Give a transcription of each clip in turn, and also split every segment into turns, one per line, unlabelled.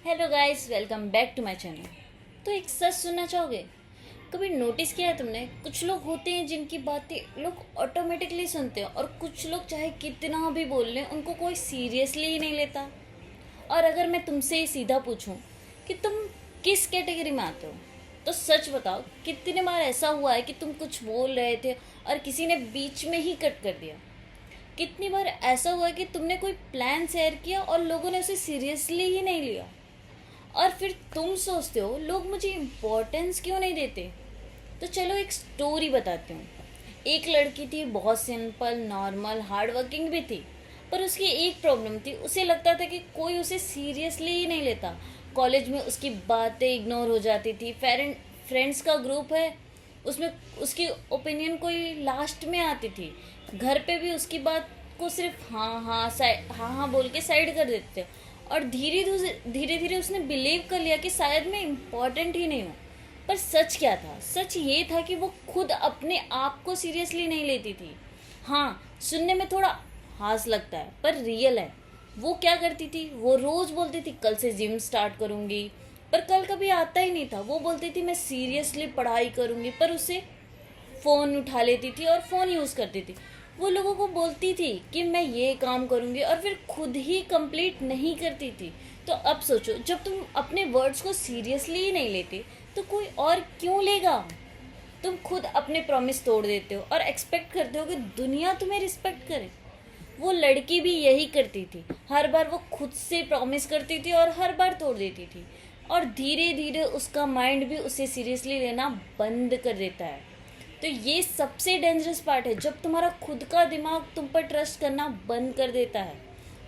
Hello guys, welcome back to my channel. तो एक सच सुनना चाहोगे? कभी नोटिस किया है तुमने, कुछ लोग होते हैं जिनकी बातें लोग ऑटोमेटिकली सुनते हैं और कुछ लोग चाहे कितना भी बोल लें उनको कोई सीरियसली ही नहीं लेता। और अगर मैं तुमसे सीधा पूछूं कि तुम किस कैटेगरी में आते हो, तो सच बताओ कितने बार ऐसा हुआ है कि तुम कुछ बोल रहे थे और किसी ने बीच में ही कट कर दिया? कितनी बार ऐसा हुआ है कि तुमने कोई प्लान शेयर किया और लोगों ने उसे सीरियसली ही नहीं लिया, और फिर तुम सोचते हो लोग मुझे इम्पोर्टेंस क्यों नहीं देते? तो चलो एक स्टोरी बताती हूँ। एक लड़की थी, बहुत सिंपल, नॉर्मल, हार्ड वर्किंग भी थी, पर उसकी एक प्रॉब्लम थी, उसे लगता था कि कोई उसे सीरियसली ही नहीं लेता। कॉलेज में उसकी बातें इग्नोर हो जाती थी, फ्रेंड्स का ग्रुप है, उसमें उसकी ओपिनियन कोई लास्ट में आती थी। घर पे भी उसकी बात को सिर्फ हाँ हाँ बोल के साइड कर देते थे। और धीरे धीरे उसने बिलीव कर लिया कि शायद मैं इम्पोर्टेंट ही नहीं हूँ। पर सच क्या था? सच ये था कि वो खुद अपने आप को सीरियसली नहीं लेती थी। हाँ, सुनने में थोड़ा हास लगता है पर रियल है। वो क्या करती थी? वो रोज बोलती थी कल से जिम स्टार्ट करूंगी, पर कल कभी आता ही नहीं था। वो बोलती थी मैं सीरियसली पढ़ाई करूंगी, पर उसे फ़ोन उठा लेती थी और फ़ोन यूज़ करती थी। वो लोगों को बोलती थी कि मैं ये काम करूँगी और फिर खुद ही कंप्लीट नहीं करती थी। तो अब सोचो, जब तुम अपने वर्ड्स को सीरियसली ही नहीं लेते तो कोई और क्यों लेगा? तुम खुद अपने प्रॉमिस तोड़ देते हो और एक्सपेक्ट करते हो कि दुनिया तुम्हें रिस्पेक्ट करे। वो लड़की भी यही करती थी। हर बार वो खुद से प्रॉमिस करती थी और हर बार तोड़ देती थी, और धीरे धीरे उसका माइंड भी उसे सीरियसली लेना बंद कर देता है। तो ये सबसे डेंजरस पार्ट है, जब तुम्हारा खुद का दिमाग तुम पर ट्रस्ट करना बंद कर देता है।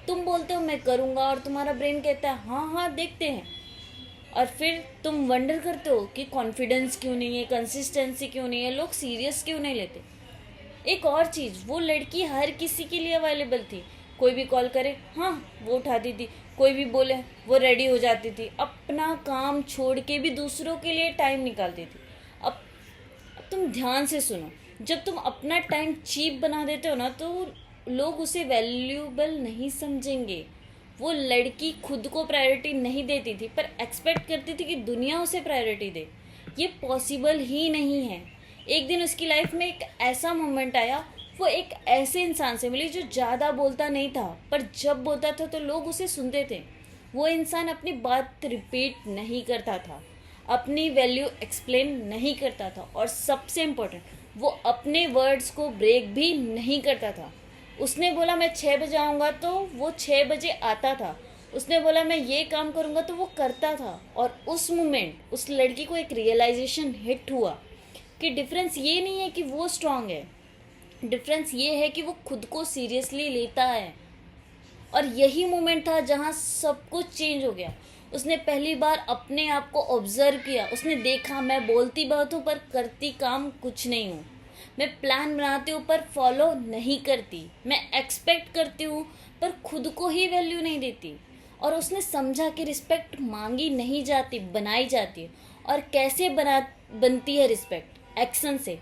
तुम बोलते हो मैं करूँगा और तुम्हारा ब्रेन कहता है हाँ हाँ देखते हैं, और फिर तुम वंडर करते हो कि कॉन्फिडेंस क्यों नहीं है, कंसिस्टेंसी क्यों नहीं है, लोग सीरियस क्यों नहीं लेते। एक और चीज़, वो लड़की हर किसी के लिए अवेलेबल थी। कोई भी कॉल करे हाँ वो उठाती थी, कोई भी बोले वो रेडी हो जाती थी, अपना काम छोड़ के भी दूसरों के लिए टाइम निकालती थी। अब तुम ध्यान से सुनो, जब तुम अपना टाइम चीप बना देते हो ना, तो लोग उसे वैल्यूएबल नहीं समझेंगे। वो लड़की खुद को प्रायोरिटी नहीं देती थी, पर एक्सपेक्ट करती थी कि दुनिया उसे प्रायोरिटी दे। ये पॉसिबल ही नहीं है। एक दिन उसकी लाइफ में एक ऐसा मोमेंट आया, वो एक ऐसे इंसान से मिली जो ज़्यादा बोलता नहीं था, पर जब बोलता था तो लोग उसे सुनते थे। वो इंसान अपनी बात रिपीट नहीं करता था, अपनी वैल्यू एक्सप्लेन नहीं करता था, और सबसे इम्पोर्टेंट, वो अपने वर्ड्स को ब्रेक भी नहीं करता था। उसने बोला मैं 6 बजे आऊँगा तो वो 6 बजे आता था। उसने बोला मैं ये काम करूँगा तो वो करता था। और उस मोमेंट उस लड़की को एक रियलाइजेशन हिट हुआ कि डिफरेंस ये नहीं है कि वो स्ट्रांग है, डिफरेंस ये है कि वो खुद को सीरियसली लेता है। और यही मोमेंट था जहाँ सब कुछ चेंज हो गया। उसने पहली बार अपने आप को ऑब्जर्व किया। उसने देखा मैं बोलती बहुत हूँ पर करती काम कुछ नहीं हूँ। मैं प्लान बनाती हूँ पर फॉलो नहीं करती। मैं एक्सपेक्ट करती हूँ पर खुद को ही वैल्यू नहीं देती। और उसने समझा कि रिस्पेक्ट मांगी नहीं जाती, बनाई जाती है। और कैसे बनती है रिस्पेक्ट? एक्शन से।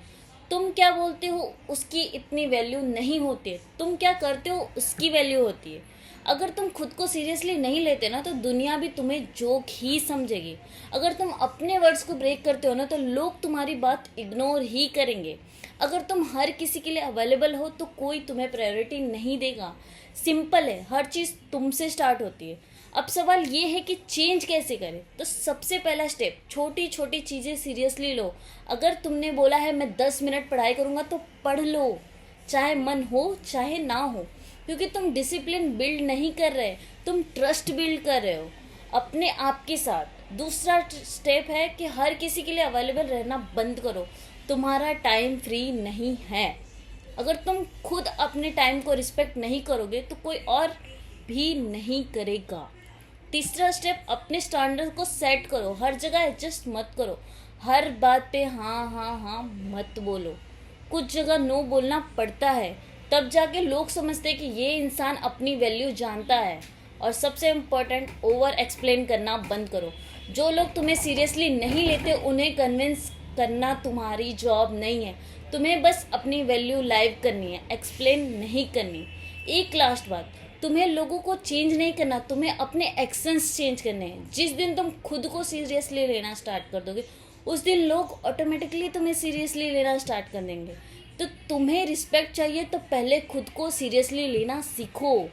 तुम क्या बोलते हो उसकी इतनी वैल्यू नहीं होती है, तुम क्या करते हो उसकी वैल्यू होती है। अगर तुम खुद को सीरियसली नहीं लेते ना, तो दुनिया भी तुम्हें जोक ही समझेगी। अगर तुम अपने वर्ड्स को ब्रेक करते हो ना, तो लोग तुम्हारी बात इग्नोर ही करेंगे। अगर तुम हर किसी के लिए अवेलेबल हो तो कोई तुम्हें प्रायोरिटी नहीं देगा। सिंपल है, हर चीज़ तुमसे स्टार्ट होती है। अब सवाल ये है कि चेंज कैसे करें? तो सबसे पहला स्टेप, छोटी छोटी चीज़ें सीरियसली लो। अगर तुमने बोला है मैं 10 मिनट पढ़ाई करूँगा तो पढ़ लो, चाहे मन हो चाहे ना हो, क्योंकि तुम डिसिप्लिन बिल्ड नहीं कर रहे, तुम ट्रस्ट बिल्ड कर रहे हो अपने आप के साथ। दूसरा स्टेप है कि हर किसी के लिए अवेलेबल रहना बंद करो। तुम्हारा टाइम फ्री नहीं है। अगर तुम खुद अपने टाइम को रिस्पेक्ट नहीं करोगे तो कोई और भी नहीं करेगा। तीसरा स्टेप, अपने स्टैंडर्ड को सेट करो। हर जगह एडजस्ट मत करो, हर बात पे हाँ हाँ हाँ मत बोलो। कुछ जगह नो बोलना पड़ता है, तब जाके लोग समझते हैं कि ये इंसान अपनी वैल्यू जानता है। और सबसे इम्पोर्टेंट, ओवर एक्सप्लेन करना बंद करो। जो लोग तुम्हें सीरियसली नहीं लेते उन्हें कन्विंस करना तुम्हारी जॉब नहीं है। तुम्हें बस अपनी वैल्यू लाइव करनी है, एक्सप्लेन नहीं करनी। एक लास्ट बात, तुम्हें लोगों को चेंज नहीं करना, तुम्हें अपने एक्शंस चेंज करने हैं। जिस दिन तुम खुद को सीरियसली लेना स्टार्ट कर दोगे, उस दिन लोग ऑटोमेटिकली तुम्हें सीरियसली लेना स्टार्ट कर देंगे। तो तुम्हें रिस्पेक्ट चाहिए तो पहले खुद को सीरियसली लेना सीखो।